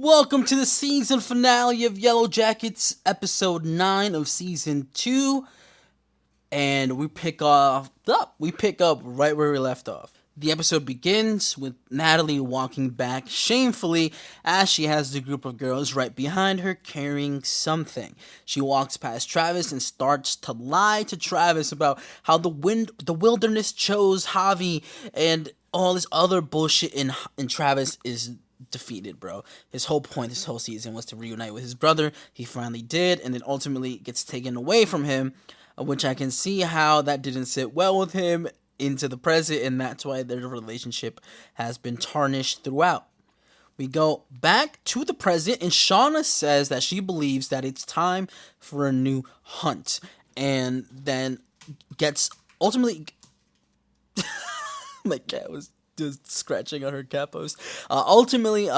Welcome to the season finale of Yellowjackets, episode 9 of season 2, and we pick up right where we left off. The episode begins with Natalie walking back shamefully as she has the group of girls right behind her carrying something. She walks past Travis and starts to lie to Travis about how the wilderness chose Javi and all this other bullshit, and Travis is defeated, bro. His whole point this whole season was to reunite with his brother. He finally did, and then ultimately gets taken away from him, which I can see how that didn't sit well with him into the present, and that's why their relationship has been tarnished throughout. We go back to the present, and Shauna says that she believes that it's time for a new hunt, and then gets ultimately. My cat was just scratching on her cat post. Ultimately,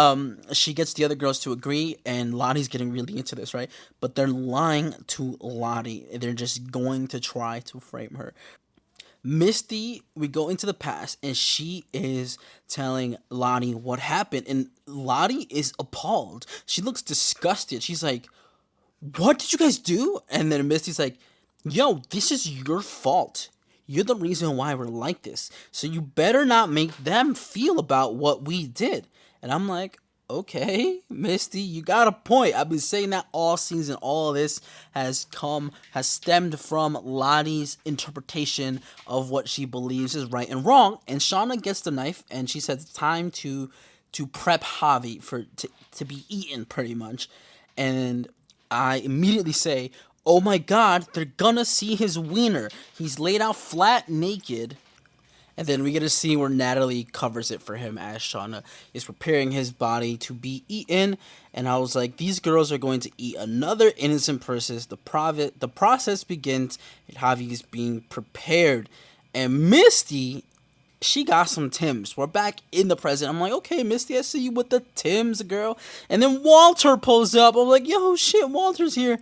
she gets the other girls to agree, and Lottie's getting really into this, right? But they're lying to Lottie. They're just going to try to frame her. Misty, we go into the past, and she is telling Lottie what happened, and Lottie is appalled. She looks disgusted. She's like, "What did you guys do?" And then Misty's like, "Yo, this is your fault. You're the reason why we're like this. So you better not make them feel about what we did." And I'm like, okay, Misty, you got a point. I've been saying that all season. All of this has stemmed from Lottie's interpretation of what she believes is right and wrong. And Shauna gets the knife and she says it's time to prep Javi to be eaten, pretty much. And I immediately say, "Oh my god, they're gonna see his wiener. He's laid out flat naked." And then we get to see where Natalie covers it for him as Shauna is preparing his body to be eaten. And I was like, these girls are going to eat another innocent person. The process begins, and Javi is being prepared. And Misty, she got some Tims. We're back in the present. I'm like, okay, Misty, I see you with the Tims, girl. And then Walter pulls up. I'm like, yo, shit, Walter's here.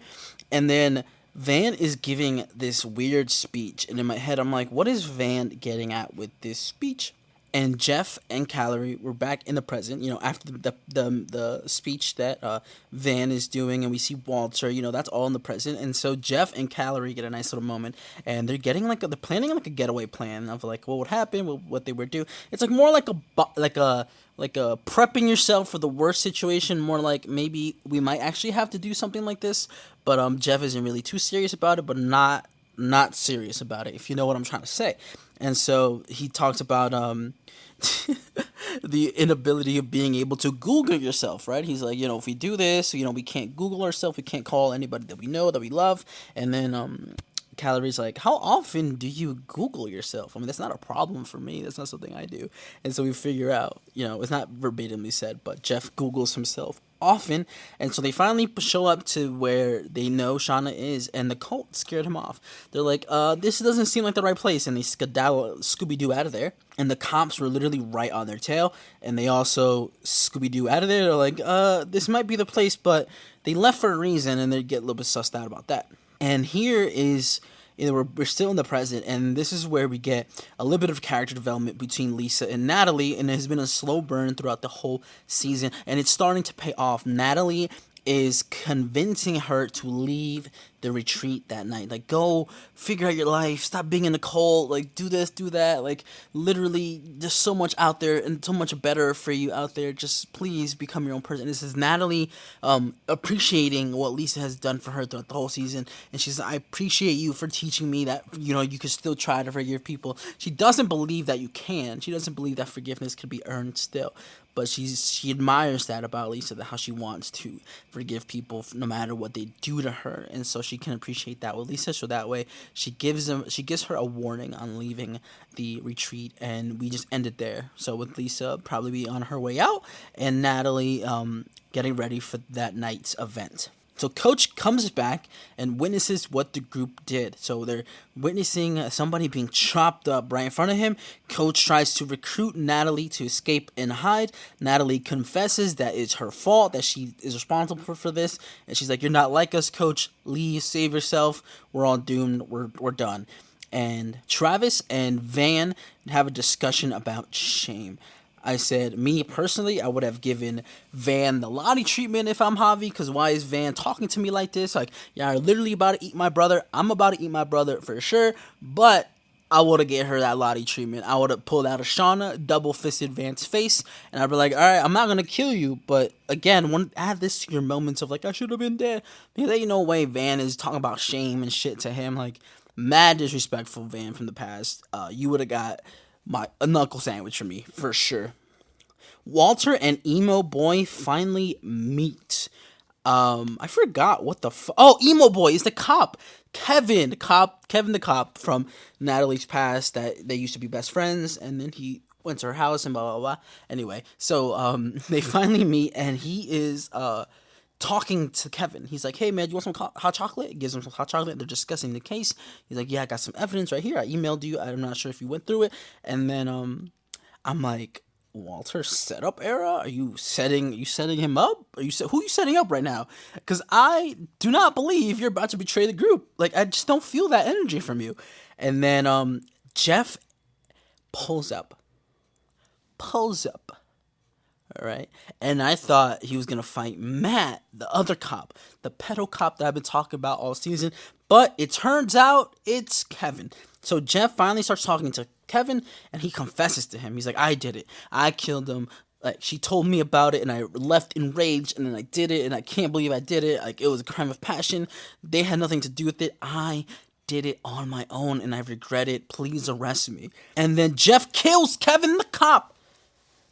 And then Van is giving this weird speech, and in my head I'm like, what is Van getting at with this speech? And Jeff and Calorie were back in the present, after the speech that Van is doing, and we see Walter, that's all in the present. And so Jeff and Calorie get a nice little moment, and they're planning like a getaway plan of like what would happen, what they would do. It's like more like a prepping yourself for the worst situation, more like maybe we might actually have to do something like this. But Jeff isn't really too serious about it, but not serious about it, if you know what I'm trying to say. And so he talks about the inability of being able to Google yourself, right? He's like, if we do this, we can't Google ourselves, we can't call anybody that we know, that we love. And then Calorie's like, how often do you Google yourself? I mean, that's not a problem for me. That's not something I do. And so we figure out, it's not verbatimly said, but Jeff Googles himself often. And so they finally show up to where they know Shauna is, and the cult scared him off. They're like, this doesn't seem like the right place. And they skedaddle Scooby-Doo out of there. And the cops were literally right on their tail. And they also Scooby-Doo out of there. They're like, this might be the place, but they left for a reason, and they get a little bit sussed out about that. And here is, we're still in the present, and this is where we get a little bit of character development between Lisa and Natalie, and it has been a slow burn throughout the whole season, and it's starting to pay off. Natalie is convincing her to leave the retreat that night. Like, go figure out your life, stop being in the cold, like, do this, do that. Like, literally, there's so much out there and so much better for you out there. Just please become your own person. This is Natalie appreciating what Lisa has done for her throughout the whole season. And she's like, I appreciate you for teaching me that, you can still try to forgive people. She doesn't believe that you can. She doesn't believe that forgiveness can be earned still. But she admires that about Lisa, how she wants to forgive people no matter what they do to her, and so she can appreciate that with Lisa. So that way, she gives her a warning on leaving the retreat, and we just end it there. So with Lisa probably be on her way out, and Natalie getting ready for that night's event. So Coach comes back and witnesses what the group did. So they're witnessing somebody being chopped up right in front of him. Coach tries to recruit Natalie to escape and hide. Natalie confesses that it's her fault, that she is responsible for this. And she's like, you're not like us, Coach. Leave, save yourself. We're all doomed. We're done. And Travis and Van have a discussion about shame. I said, me personally, I would have given Van the Lottie treatment if I'm Javi, because why is Van talking to me like this? Like, y'all are literally about to eat my brother. I'm about to eat my brother for sure, but I would have get her that Lottie treatment. I would have pulled out a Shauna, double fisted Van's face, and I'd be like, all right, I'm not gonna kill you, but again, add this to your moments of like, I should have been dead. Because ain't no way Van is talking about shame and shit to him. Like, mad disrespectful Van from the past. You would have got a knuckle sandwich from me for sure. Walter and emo boy finally meet. I forgot what the oh, emo boy is the cop. Kevin the cop from Natalie's past, that they used to be best friends, and then he went to her house and blah blah blah. Anyway, so they finally meet, and he is talking to Kevin. He's like, "Hey man, you want some hot chocolate?" He gives him some hot chocolate. They're discussing the case. He's like, "Yeah, I got some evidence right here. I emailed you. I'm not sure if you went through it." And then I'm like, Walter setup era? Are you setting him up? Who are you setting up right now? Because I do not believe you're about to betray the group. Like, I just don't feel that energy from you. And then Jeff pulls up. Pulls up. All right. And I thought he was going to fight Matt, the other cop, the pedo cop that I've been talking about all season. But it turns out it's Kevin. So Jeff finally starts talking to Kevin, and he confesses to him. He's like, I did it. I killed him. Like, she told me about it, and I left enraged, and then I did it, and I can't believe I did it. Like, it was a crime of passion. They had nothing to do with it. I did it on my own, and I regret it. Please arrest me. And then Jeff kills Kevin the cop.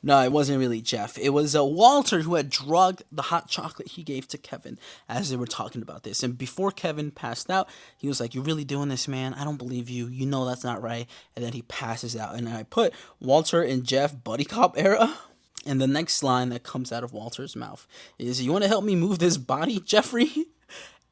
No, it wasn't really Jeff. It was Walter who had drugged the hot chocolate he gave to Kevin as they were talking about this. And before Kevin passed out, he was like, "You really doing this, man? I don't believe you. You know that's not right." And then he passes out. And I put Walter and Jeff buddy cop era. And the next line that comes out of Walter's mouth is, "You want to help me move this body, Jeffrey?"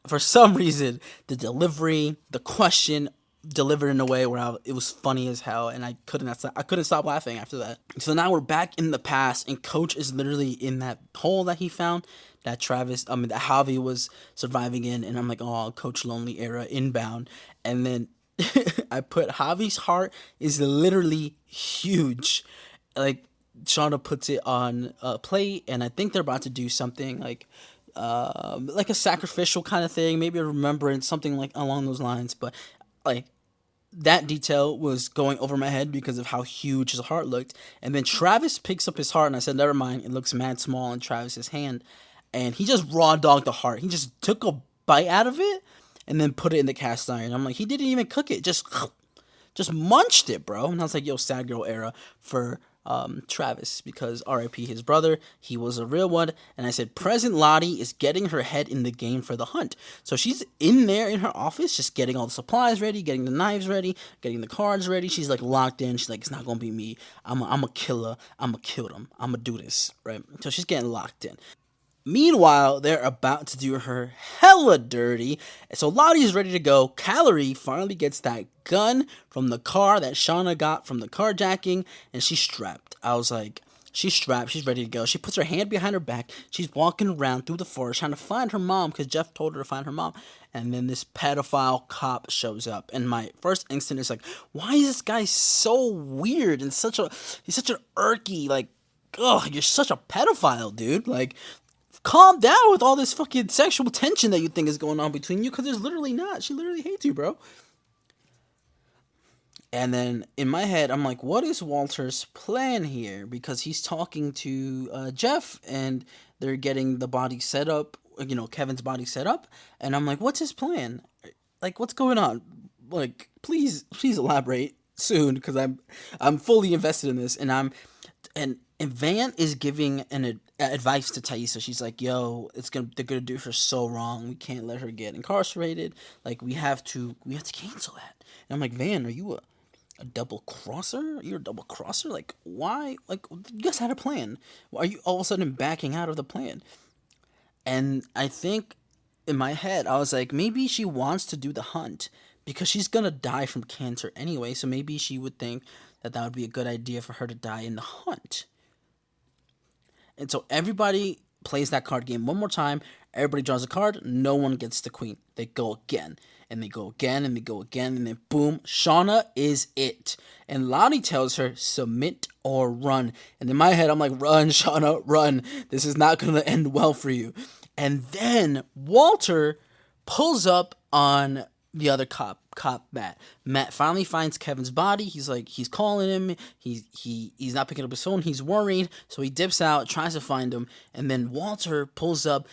For some reason, the delivery, the question delivered in a way where it was funny as hell, and I couldn't stop laughing after that. So now we're back in the past, and Coach is literally in that hole that he found, that that Javi was surviving in, and I'm like, oh, Coach Lonely era inbound, and then I put Javi's heart is literally huge, like Shauna puts it on a plate, and I think they're about to do something like a sacrificial kind of thing, maybe a remembrance, something like along those lines, but like that detail was going over my head because of how huge his heart looked. And then Travis picks up his heart, and I said, never mind, it looks mad small in Travis's hand. And he just raw dogged the heart. He just took a bite out of it and then put it in the cast iron. I'm like, he didn't even cook it, just munched it, bro. And I was like, yo, sad girl era for Travis, because R.I.P. his brother, he was a real one. And I said, present Lottie is getting her head in the game for the hunt. So she's in there in her office, just getting all the supplies ready, getting the knives ready, getting the cards ready. She's like locked in. She's like, it's not gonna be me. I'm a killer. I'm gonna kill them. I'm gonna do this, right? So she's getting locked in. Meanwhile, they're about to do her hella dirty. So Lottie's ready to go. Calorie finally gets that gun from the car that Shauna got from the carjacking, and she's strapped. I was like, she's strapped. She's ready to go. She puts her hand behind her back. She's walking around through the forest trying to find her mom, because Jeff told her to find her mom. And then this pedophile cop shows up. And my first instinct is like, why is this guy so weird and he's such an irky, like, ugh, you're such a pedophile, dude. Like, calm down with all this fucking sexual tension that you think is going on between you, because there's literally not. She literally hates you, bro. And then in my head, I'm like, what is Walter's plan here? Because he's talking to Jeff, and they're getting the body set up, Kevin's body set up. And I'm like, what's his plan? Like, what's going on? Like, please elaborate soon, because I'm fully invested in this. And Van is giving an advice to Thaisa. She's like, yo, they're gonna do her so wrong. We can't let her get incarcerated. Like, we have to cancel that. And I'm like, Van, are you a double crosser? You're a double crosser? Like, why? Like, you guys had a plan. Why are you all of a sudden backing out of the plan? And I think in my head, I was like, maybe she wants to do the hunt because she's gonna die from cancer anyway. So maybe she would think that would be a good idea for her to die in the hunt. And so everybody plays that card game one more time. Everybody draws a card. No one gets the queen. They go again. And they go again and they go again, and then boom, Shauna is it. And Lottie tells her, submit or run. And in my head, I'm like, run, Shauna, run. This is not going to end well for you. And then Walter pulls up on the other cop Matt. Matt finally finds Kevin's body. He's calling him. He's not picking up his phone. He's worried, so he dips out, tries to find him, and then Walter pulls up,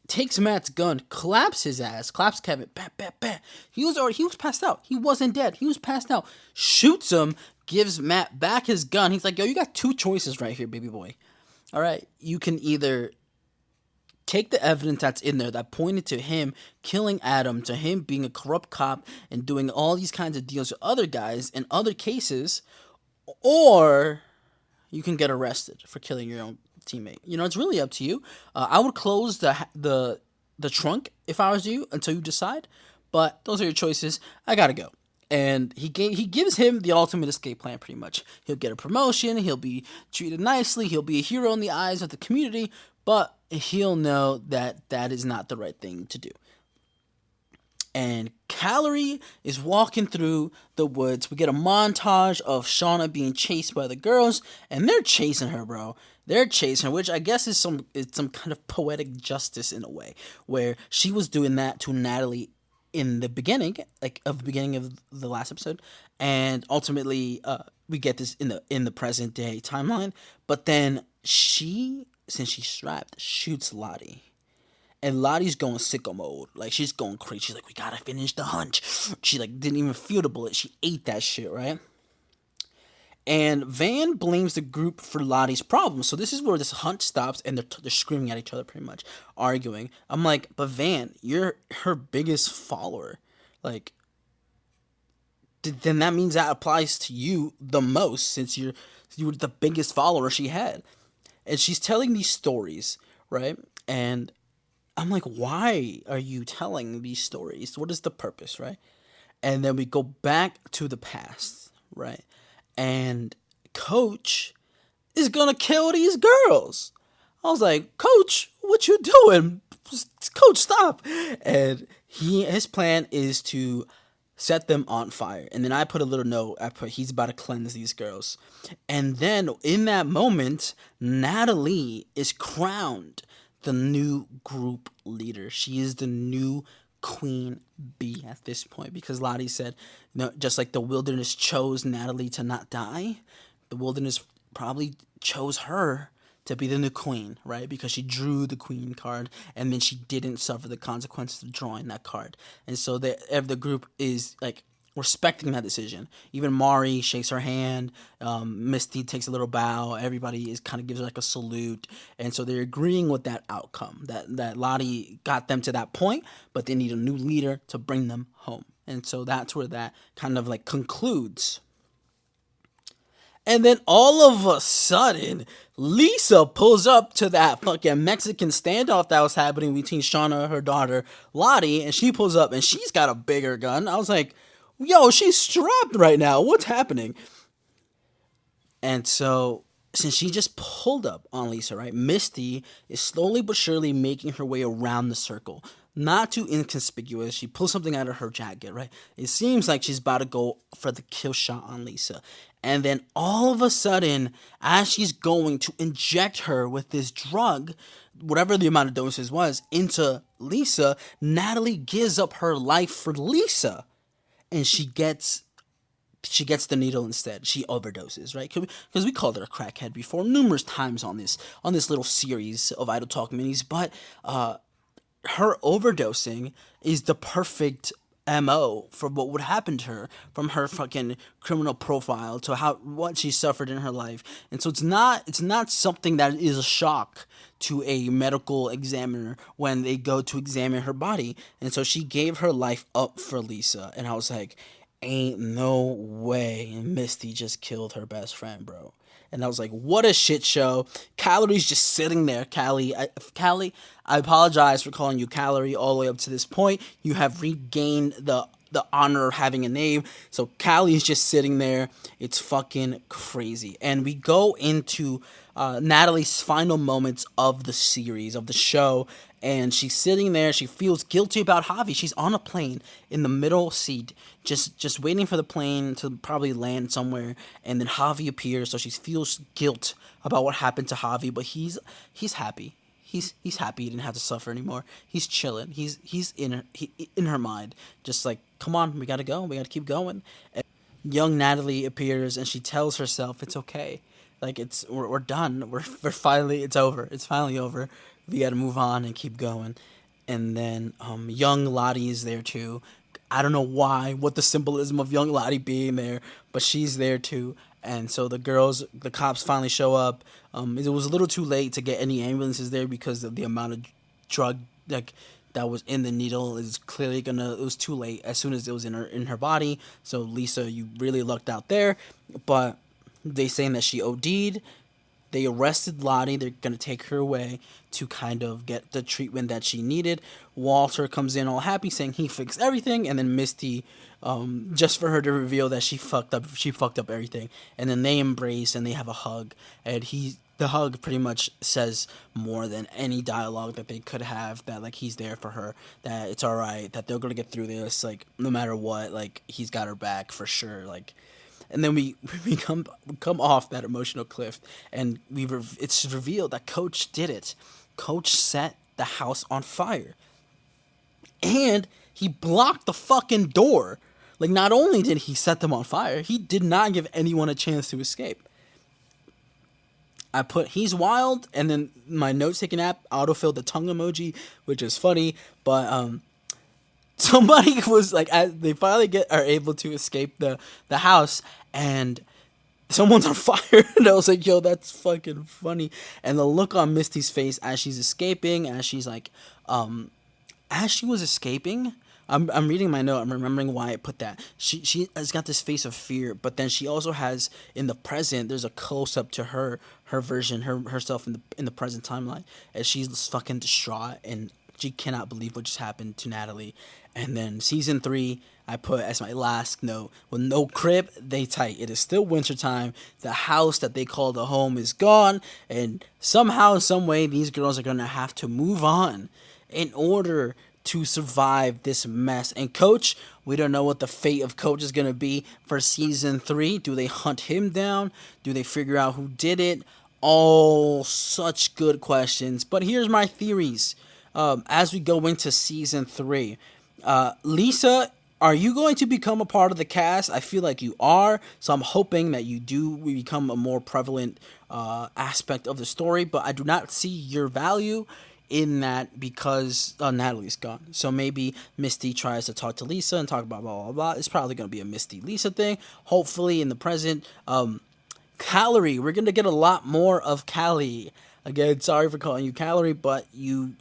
takes Matt's gun, claps his ass, claps Kevin, bat bat bat. He was passed out. He wasn't dead. He was passed out. Shoots him, gives Matt back his gun. He's like, yo, you got two choices right here, baby boy. All right, you can either take the evidence that's in there that pointed to him killing Adam, to him being a corrupt cop and doing all these kinds of deals with other guys in other cases, or you can get arrested for killing your own teammate. It's really up to you. I would close the trunk if I was you until you decide, but those are your choices. I gotta go. And he gives him the ultimate escape plan, pretty much. He'll get a promotion, he'll be treated nicely, he'll be a hero in the eyes of the community, but he'll know that that is not the right thing to do. And Calorie is walking through the woods. We get a montage of Shauna being chased by the girls, and they're chasing her, bro. They're chasing her, which I guess is some kind of poetic justice in a way, where she was doing that to Natalie in the beginning, of the last episode, and ultimately we get this in the present day timeline. But then since she's strapped, shoots Lottie. And Lottie's going sicko mode. Like, she's going crazy. She's like, we gotta finish the hunt. She, didn't even feel the bullet. She ate that shit, right? And Van blames the group for Lottie's problem. So this is where this hunt stops, and they're screaming at each other, pretty much, arguing. I'm like, but Van, you're her biggest follower. Like, then that means that applies to you the most, since you were the biggest follower she had. And she's telling these stories, right? And I'm like, why are you telling these stories? What is the purpose, right? And then we go back to the past, right? And Coach is gonna kill these girls. I was like, Coach, what you doing? Coach, stop. And his plan is to set them on fire. And then I put a little note. He's about to cleanse these girls. And then in that moment, Natalie is crowned the new group leader. She is the new queen bee at this point, because Lottie said, no, just like the wilderness chose Natalie to not die, the wilderness probably chose her to be the new queen, right? Because she drew the queen card, and then she didn't suffer the consequences of drawing that card. And so the group is respecting that decision. Even Mari shakes her hand. Misty takes a little bow. Everybody kind of gives her a salute, and so they're agreeing with that outcome. That Lottie got them to that point, but they need a new leader to bring them home. And so that's where that kind of concludes. And then all of a sudden, Lisa pulls up to that fucking Mexican standoff that was happening between Shauna and her daughter, Lottie, and she pulls up and she's got a bigger gun. I was like, yo, she's strapped right now. What's happening? And so, since she just pulled up on Lisa, right, Misty is slowly but surely making her way around the circle. Not too inconspicuous. She pulls something out of her jacket, right? It seems like she's about to go for the kill shot on Lisa. And then all of a sudden, as she's going to inject her with this drug, whatever the amount of doses was, into Lisa, Natalie gives up her life for Lisa. And she gets the needle instead. She overdoses, right? Because we called her a crackhead before numerous times on this little series of Idle Talk minis. But her overdosing is the perfect MO for what would happen to her, from her fucking criminal profile to what she suffered in her life. And so it's not something that is a shock to a medical examiner when they go to examine her body. And so she gave her life up for Lisa, and I was like, ain't no way Misty just killed her best friend, bro. And I was like, what a shit show. Calorie's just sitting there. Callie, I apologize for calling you Calorie all the way up to this point. You have regained the honor of having a name. So Callie's just sitting there. It's fucking crazy. And we go into Natalie's final moments of the series, of the show, and she's sitting there. She feels guilty about Javi. She's on a plane in the middle seat, just waiting for the plane to probably land somewhere, and then Javi appears. So she feels guilt about what happened to Javi, but he's happy. He's happy he didn't have to suffer anymore. He's chilling. He's in her mind, just like, come on, we gotta go. We gotta keep going. Young Natalie appears and she tells herself it's okay. Like we're done. We're finally it's over. It's finally over. We got to move on and keep going. And then young Lottie is there too. I don't know why, what the symbolism of young Lottie being there, but she's there too. And so the cops finally show up. It was a little too late to get any ambulances there because of the amount of drug like that was in the needle is clearly gonna. It was too late as soon as it was in her body. So Lisa, you really lucked out there. But they saying that she OD'd. They arrested Lottie. They're gonna take her away to kind of get the treatment that she needed. Walter comes in all happy, saying he fixed everything, and then Misty, just for her to reveal that she fucked up. She fucked up everything, and then they embrace and they have a hug, and the hug pretty much says more than any dialogue that they could have, that like he's there for her, that it's all right, that they're gonna get through this, like no matter what, like he's got her back for sure, like. And then we come off that emotional cliff, and it's revealed that Coach did it. Coach set the house on fire, and he blocked the fucking door. Like, not only did he set them on fire, he did not give anyone a chance to escape. I put he's wild, and then my notes taking app autofilled the tongue emoji, which is funny, but somebody was like, as they finally are able to escape the house, and someone's on fire, and I was like, yo, that's fucking funny. And the look on Misty's face as she's escaping, as she's like, as she was escaping, I'm reading my note. I'm remembering why I put that. She has got this face of fear, but then she also has in the present. There's a close up to her version, herself in the present timeline, as she's fucking distraught and she cannot believe what just happened to Natalie. And then season 3, I put as my last note, with no crib, they tight. It is still wintertime. The house that they call the home is gone, and somehow, some way, these girls are gonna have to move on in order to survive this mess. And Coach, we don't know what the fate of Coach is going to be for season 3. Do they hunt him down? Do they figure out who did it? All such good questions. But here's my theories as we go into season 3. Lisa, are you going to become a part of the cast? I feel like you are, so I'm hoping that you do become a more prevalent aspect of the story, but I do not see your value in that because Natalie's gone. So maybe Misty tries to talk to Lisa and talk about blah, blah, blah. It's probably going to be a Misty Lisa thing. Hopefully in the present. Calorie, we're going to get a lot more of Callie. Again, sorry for calling you Calorie, but you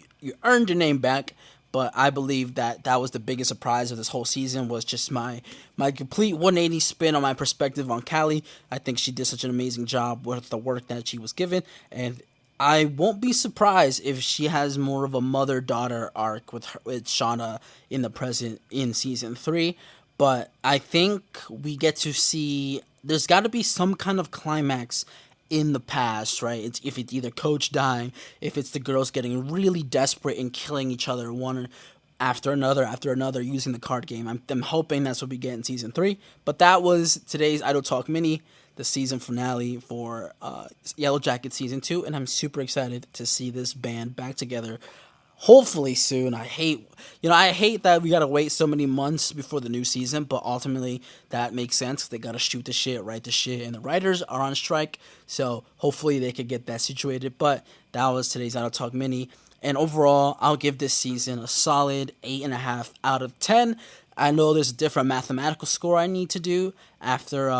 earned your name back. But I believe that was the biggest surprise of this whole season, was just my complete 180 spin on my perspective on Callie. I think she did such an amazing job with the work that she was given, and I won't be surprised if she has more of a mother-daughter arc with Shauna in the present in season 3. But I think we get to see there's got to be some kind of climax in the past, right? If it's either Coach dying, if it's the girls getting really desperate and killing each other one after another using the card game. I'm hoping that's what we get in season 3. But that was today's Idol Talk Mini, the season finale for Yellowjackets season 2, and I'm super excited to see this band back together. Hopefully soon. I hate that we gotta wait so many months before the new season, but ultimately that makes sense. They gotta shoot the shit, write the shit, and the writers are on strike, so hopefully they could get that situated. But that was today's Idol Talk Mini, and overall, I'll give this season a solid 8.5 out of 10. I know there's a different mathematical score I need to do after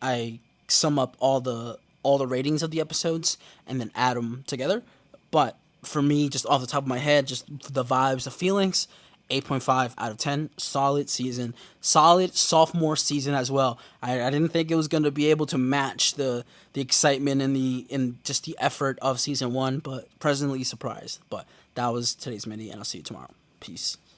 I sum up all the ratings of the episodes and then add them together, but for me, just off the top of my head, just the vibes, the feelings, 8.5 out of 10. Solid season. Solid sophomore season as well. I didn't think it was going to be able to match the excitement and just the effort of season 1, but presently surprised. But that was today's mini, and I'll see you tomorrow. Peace.